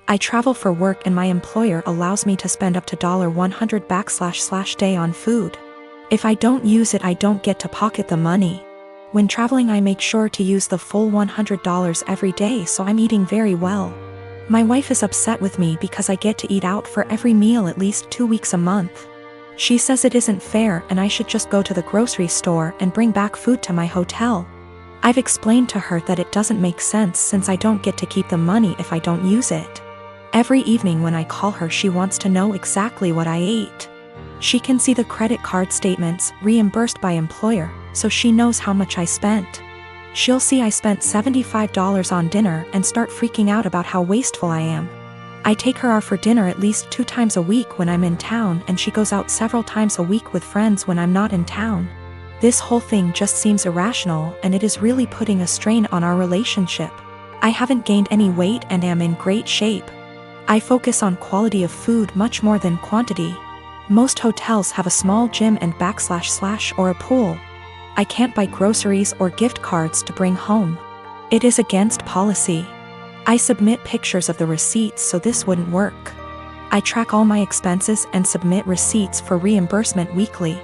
I travel for work and my employer allows me to spend up to $100 day on food. If I don't use it, I don't get to pocket the money. When traveling, I make sure to use the full $100 every day, so I'm eating very well. My wife is upset with me because I get to eat out for every meal at least 2 weeks a month. She says it isn't fair and I should just go to the grocery store and bring back food to my hotel. I've explained to her that it doesn't make sense since I don't get to keep the money if I don't use it. Every evening when I call her, she wants to know exactly what I ate. She can see the credit card statements reimbursed by employer, so she knows how much I spent. She'll see I spent $75 on dinner and start freaking out about how wasteful I am. I take her out for dinner at least 2 times a week when I'm in town, and she goes out several times a week with friends when I'm not in town. This whole thing just seems irrational, and it is really putting a strain on our relationship. I haven't gained any weight and am in great shape. I focus on quality of food much more than quantity. Most hotels have a small gym and / or a pool. I can't buy groceries or gift cards to bring home. It is against policy. I submit pictures of the receipts, so this wouldn't work. I track all my expenses and submit receipts for reimbursement weekly.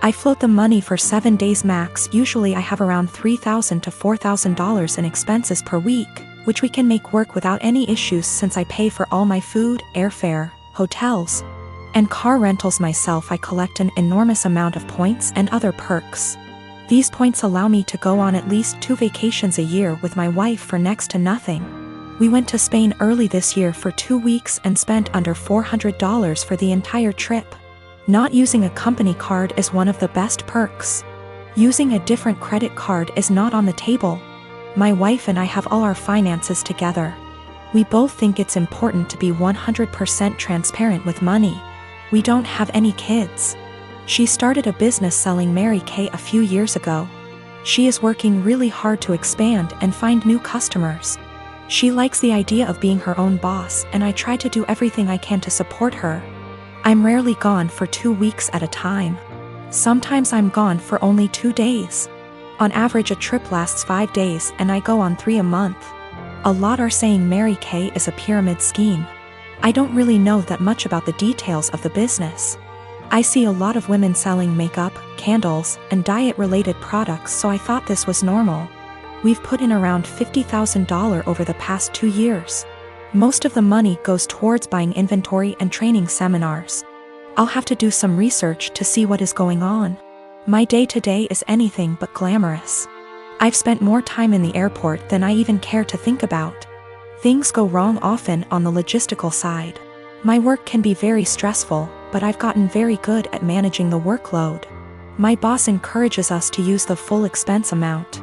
I float the money for 7 days max. Usually I have around $3,000 to $4,000 in expenses per week, which we can make work without any issues since I pay for all my food, airfare, hotels, and car rentals myself. I collect an enormous amount of points and other perks. These points allow me to go on at least 2 vacations a year with my wife for next to nothing. We went to Spain early this year for 2 weeks and spent under $400 for the entire trip. Not using a company card is one of the best perks. Using a different credit card is not on the table. My wife and I have all our finances together. We both think it's important to be 100% transparent with money. We don't have any kids. She started a business selling Mary Kay a few years ago. She is working really hard to expand and find new customers. She likes the idea of being her own boss, and I try to do everything I can to support her. I'm rarely gone for 2 weeks at a time. Sometimes I'm gone for only 2 days. On average, a trip lasts 5 days and I go on 3 a month. A lot are saying Mary Kay is a pyramid scheme. I don't really know that much about the details of the business. I see a lot of women selling makeup, candles, and diet-related products, so I thought this was normal. We've put in around $50,000 over the past 2 years. Most of the money goes towards buying inventory and training seminars. I'll have to do some research to see what is going on. My day-to-day is anything but glamorous. I've spent more time in the airport than I even care to think about. Things go wrong often on the logistical side. My work can be very stressful, but I've gotten very good at managing the workload. My boss encourages us to use the full expense amount.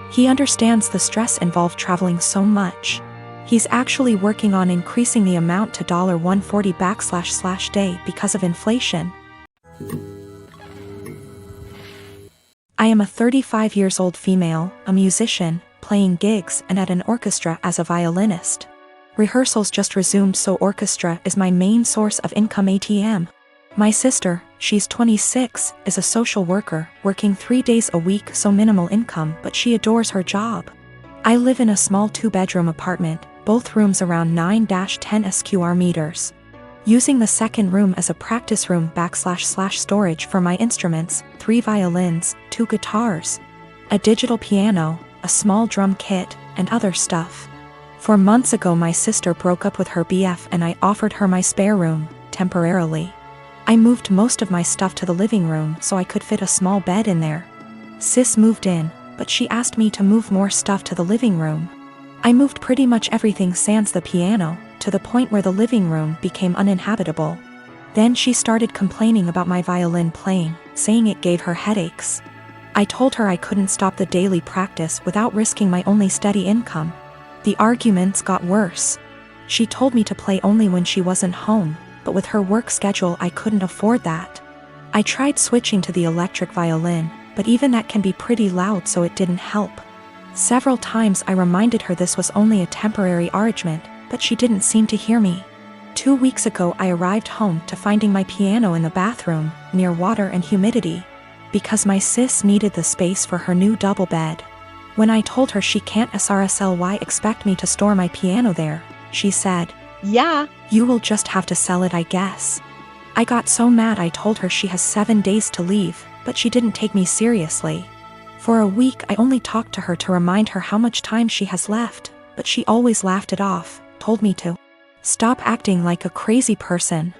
He understands the stress involved traveling so much. He's actually working on increasing the amount to $140 day because of inflation. I am a 35 years old female, a musician, playing gigs and at an orchestra as a violinist. Rehearsals just resumed, so orchestra is my main source of income. ATM. My sister, she's 26, is a social worker, working 3 days a week, so minimal income, but she adores her job. I live in a small 2-bedroom apartment, both rooms around 9-10 square meters. Using the second room as a practice room / storage for my instruments, 3 violins, 2 guitars, a digital piano, a small drum kit, and other stuff. 4 months ago my sister broke up with her BF and I offered her my spare room, temporarily. I moved most of my stuff to the living room so I could fit a small bed in there. Sis moved in, but she asked me to move more stuff to the living room. I moved pretty much everything sans the piano, to the point where the living room became uninhabitable. Then she started complaining about my violin playing, saying it gave her headaches. I told her I couldn't stop the daily practice without risking my only steady income. The arguments got worse. She told me to play only when she wasn't home, but with her work schedule I couldn't afford that. I tried switching to the electric violin, but even that can be pretty loud, so it didn't help. Several times I reminded her this was only a temporary arrangement, but she didn't seem to hear me. 2 weeks ago I arrived home to finding my piano in the bathroom, near water and humidity, because my sis needed the space for her new double bed. When I told her she can't SRSLY expect me to store my piano there, she said, Yeah. You will just have to sell it, I guess. I got so mad I told her she has 7 days to leave, but she didn't take me seriously. For a week I only talked to her to remind her how much time she has left, but she always laughed it off, told me to stop acting like a crazy person.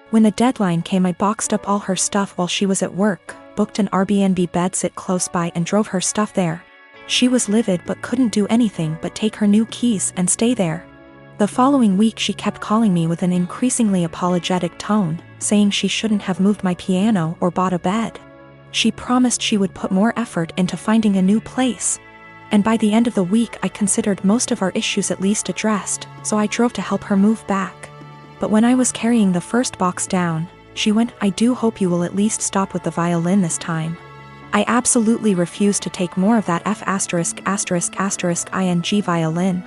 When the deadline came, I boxed up all her stuff while she was at work, booked an Airbnb bedsit close by and drove her stuff there. She was livid but couldn't do anything but take her new keys and stay there. The following week she kept calling me with an increasingly apologetic tone, saying she shouldn't have moved my piano or bought a bed. She promised she would put more effort into finding a new place. And by the end of the week I considered most of our issues at least addressed, so I drove to help her move back. But when I was carrying the first box down, she went, "I do hope you will at least stop with the violin this time." I absolutely refused to take more of that *****ing violin.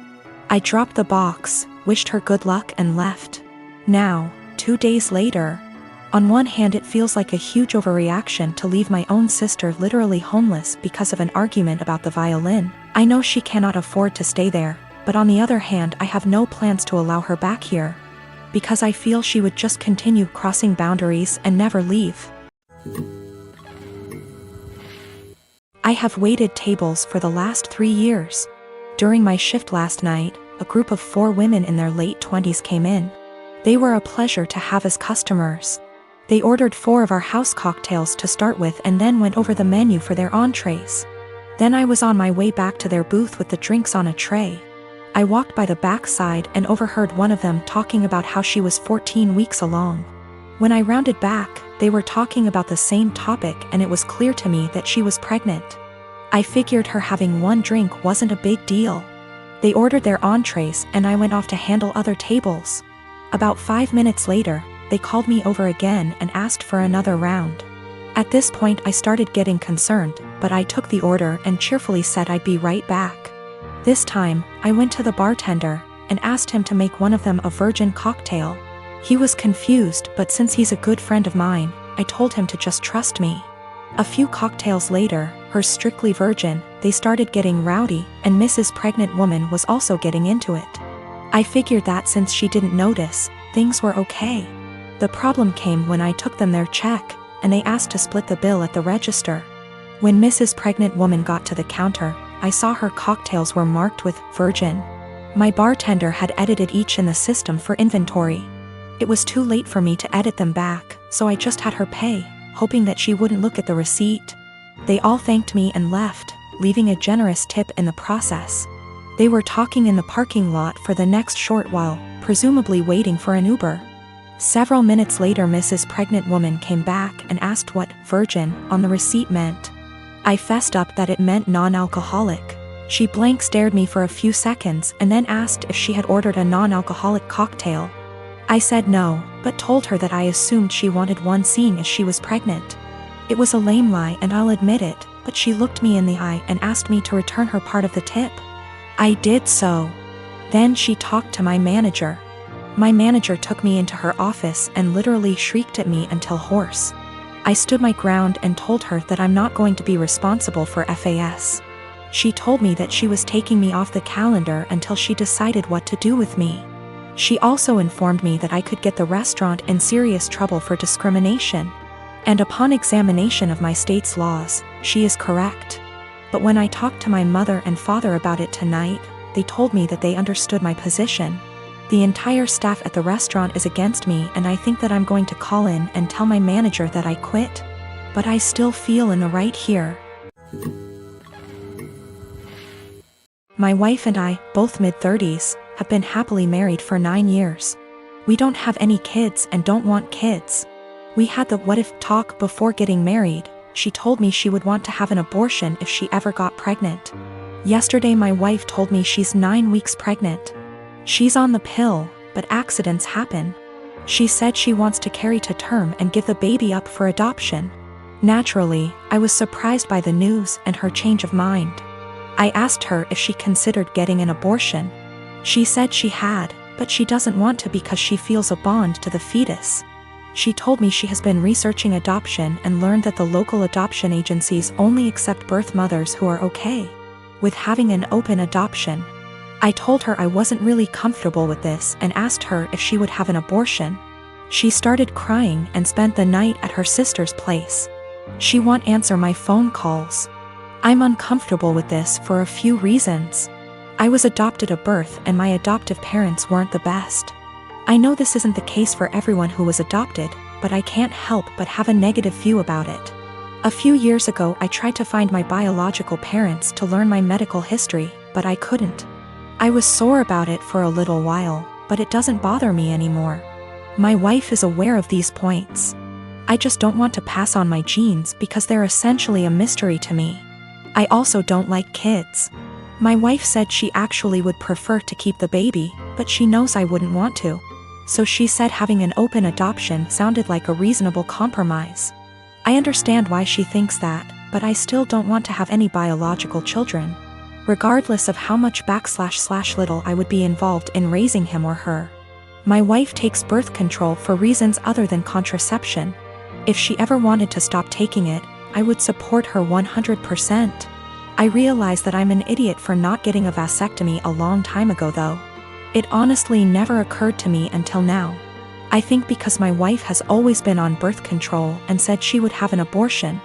I dropped the box, wished her good luck and left. Now, 2 days later. On one hand it feels like a huge overreaction to leave my own sister literally homeless because of an argument about the violin. I know she cannot afford to stay there, but on the other hand I have no plans to allow her back here, because I feel she would just continue crossing boundaries and never leave. I have waited tables for the last 3 years. During my shift last night, a group of 4 women in their late 20s came in. They were a pleasure to have as customers. They ordered 4 of our house cocktails to start with and then went over the menu for their entrees. Then I was on my way back to their booth with the drinks on a tray. I walked by the back side and overheard one of them talking about how she was 14 weeks along. When I rounded back, they were talking about the same topic and it was clear to me that she was pregnant. I figured her having 1 drink wasn't a big deal. They ordered their entrees and I went off to handle other tables. About 5 minutes later, they called me over again and asked for another round. At this point I started getting concerned, but I took the order and cheerfully said I'd be right back. This time, I went to the bartender and asked him to make one of them a virgin cocktail. He was confused, but since he's a good friend of mine, I told him to just trust me. A few cocktails later, hers strictly virgin, they started getting rowdy, and Mrs. Pregnant Woman was also getting into it. I figured that since she didn't notice, things were okay. The problem came when I took them their check, and they asked to split the bill at the register. When Mrs. Pregnant Woman got to the counter, I saw her cocktails were marked with virgin. My bartender had edited each in the system for inventory. It was too late for me to edit them back, so I just had her pay, hoping that she wouldn't look at the receipt. They all thanked me and left, leaving a generous tip in the process. They were talking in the parking lot for the next short while, presumably waiting for an Uber. Several minutes later Mrs. Pregnant Woman came back and asked what virgin on the receipt meant. I fessed up that it meant non-alcoholic. She blank stared me for a few seconds and then asked if she had ordered a non-alcoholic cocktail. I said no, but told her that I assumed she wanted one seeing as she was pregnant. It was a lame lie and I'll admit it, but she looked me in the eye and asked me to return her part of the tip. I did so. Then she talked to my manager. My manager took me into her office and literally shrieked at me until hoarse. I stood my ground and told her that I'm not going to be responsible for FAS. She told me that she was taking me off the calendar until she decided what to do with me. She also informed me that I could get the restaurant in serious trouble for discrimination. And upon examination of my state's laws, she is correct. But when I talked to my mother and father about it tonight, they told me that they understood my position. The entire staff at the restaurant is against me and I think that I'm going to call in and tell my manager that I quit. But I still feel in the right here. My wife and I, both mid-30s, have been happily married for 9 years. We don't have any kids and don't want kids. We had the what if talk before getting married. She told me she would want to have an abortion if she ever got pregnant. Yesterday my wife told me she's 9 weeks pregnant. She's on the pill, but accidents happen. She said she wants to carry to term and give the baby up for adoption. Naturally, I was surprised by the news and her change of mind. I asked her if she considered getting an abortion. She said she had, but she doesn't want to because she feels a bond to the fetus. She told me she has been researching adoption and learned that the local adoption agencies only accept birth mothers who are okay with having an open adoption. I told her I wasn't really comfortable with this and asked her if she would have an abortion. She started crying and spent the night at her sister's place. She won't answer my phone calls. I'm uncomfortable with this for a few reasons. I was adopted at birth and my adoptive parents weren't the best. I know this isn't the case for everyone who was adopted, but I can't help but have a negative view about it. A few years ago I tried to find my biological parents to learn my medical history, but I couldn't. I was sore about it for a little while, but it doesn't bother me anymore. My wife is aware of these points. I just don't want to pass on my genes because they're essentially a mystery to me. I also don't like kids. My wife said she actually would prefer to keep the baby, but she knows I wouldn't want to. So she said having an open adoption sounded like a reasonable compromise. I understand why she thinks that, but I still don't want to have any biological children, regardless of how much / little I would be involved in raising him or her. My wife takes birth control for reasons other than contraception. If she ever wanted to stop taking it, I would support her 100%. I realize that I'm an idiot for not getting a vasectomy a long time ago though. It honestly never occurred to me until now. I think because my wife has always been on birth control and said she would have an abortion,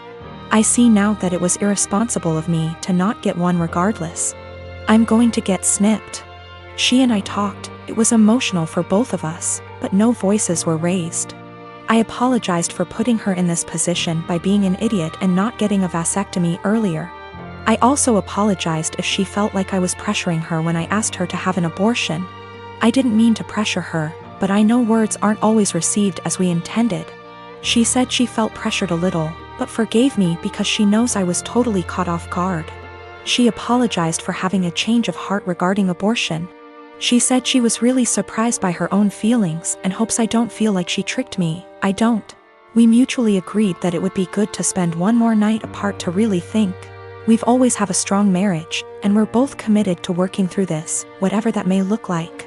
I see now that it was irresponsible of me to not get one regardless. I'm going to get snipped. She and I talked, it was emotional for both of us, but no voices were raised. I apologized for putting her in this position by being an idiot and not getting a vasectomy earlier. I also apologized if she felt like I was pressuring her when I asked her to have an abortion. I didn't mean to pressure her, but I know words aren't always received as we intended. She said she felt pressured a little, but forgave me because she knows I was totally caught off guard. She apologized for having a change of heart regarding abortion. She said she was really surprised by her own feelings and hopes I don't feel like she tricked me. I don't. We mutually agreed that it would be good to spend one more night apart to really think. We've always have a strong marriage, and we're both committed to working through this, whatever that may look like.